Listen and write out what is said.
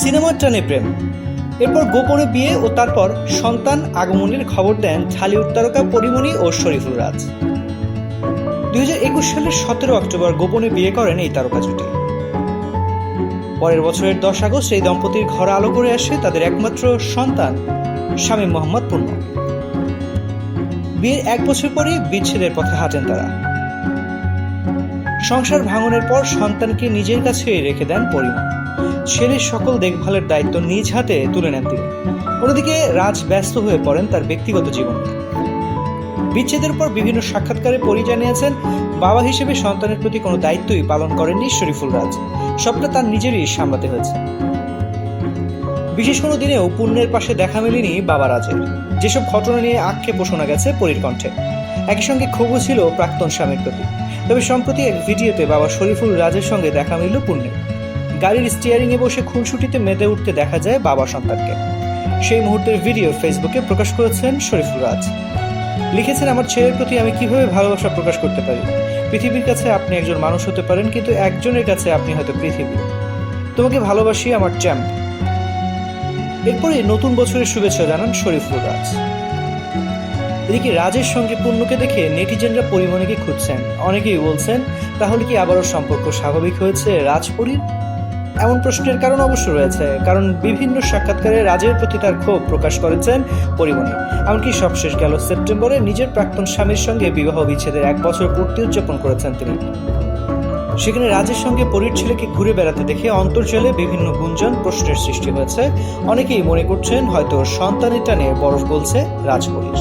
সিনেমার টানে প্রেম, এরপর গোপনে বিয়ে ও তারপর সন্তান আগমনের খবর দেন ঢালিউড তারকা পরিমণি ও শরীফুল রাজ। 2021 সালের 17 অক্টোবর গোপনে বিয়ে করেন এই তারকা জুটি। পরের বছরের 10 আগস্ট এই দম্পতির ঘরে আলো করে আসে তাদের একমাত্র সন্তান শামীম মোহাম্মদ পূর্ণ। বিয়ের 1 বছর পরে বিচ্ছেদের পথে হাঁটেন তারা। সংসার ভাঙনের পর সন্তানকে নিজের কাছে রেখে দেন পরিমণি। ছেলের সকল দেখভালের দায়িত্ব নিজ হাতে তুলে নেন তিনি। অন্যদিকে রাজ ব্যস্ত হয়ে পড়েন তার ব্যক্তিগত জীবনে। বিচ্ছেদের পর বিভিন্ন সাক্ষাৎকারে পরি জানিয়েছেন, বাবা হিসেবে সন্তানের প্রতি কোনো দায়িত্বই পালন করেননি শরীফুল রাজ, সবটা তার নিজেরই সামলাতে হয়েছে। বিশেষ কোনো দিনেও পূর্ণের পাশে দেখা মেলেনি বাবা রাজের। যেসব ঘটনা নিয়ে আক্ষেপ শোনা গেছে পরির কণ্ঠে, একই সঙ্গে ক্ষোভও ছিল প্রাক্তন স্বামীর প্রতি। তবে সম্প্রতি এক ভিডিওতে বাবা শরীফুল রাজের সঙ্গে দেখা মিলল পূর্ণের। গাড়ির স্টিয়ারিংয়ে বসে খুনসুটিতে মেতে উঠতে দেখা যায় বাবা সন্তানকে। সেই মুহূর্তের ভিডিও ফেসবুকে প্রকাশ করেছেন শরীফুল রাজ। লিখেছেন, আমার ছেলের প্রতি আমি কিভাবে ভালোবাসা প্রকাশ করতে পারি। পৃথিবীর কাছে আপনি একজন মানুষ হতে পারেন, কিন্তু একজনের কাছে আপনি হয়তো পৃথিবী। তোমাকে ভালোবাসি আমার চ্যাম্প। এরপরে নতুন বছরের শুভেচ্ছা জানান শরীফুল রাজ। এদিকে রাজের সঙ্গে পূর্ণকে দেখে নেটিজেনরা পরিমণিকে খুঁজছেন। অনেকেই বলছেন, তাহলে কি আবারও সম্পর্ক স্বাভাবিক হয়েছে রাজপরীর? এমন প্রশ্নের কারণ অবশ্য রয়েছে, কারণ বিভিন্ন সাক্ষাৎকারে রাজের প্রতি তার ক্ষোভ প্রকাশ করেছেন পরিমণি। এমনকি সবশেষ গেল সেপ্টেম্বরে নিজের প্রাক্তন স্বামীর সঙ্গে বিবাহ বিচ্ছেদের 1 বছর পূর্তি উদযাপন করেছেন তিনি। সেখানে রাজের সঙ্গে পরীর ছেলেকে ঘুরে বেড়াতে দেখে অন্তর্জালে বিভিন্ন গুঞ্জন, প্রশ্নের সৃষ্টি হয়েছে। অনেকেই মনে করছেন হয়তো সন্তানের টানে বরফ গলছে রাজপরীর।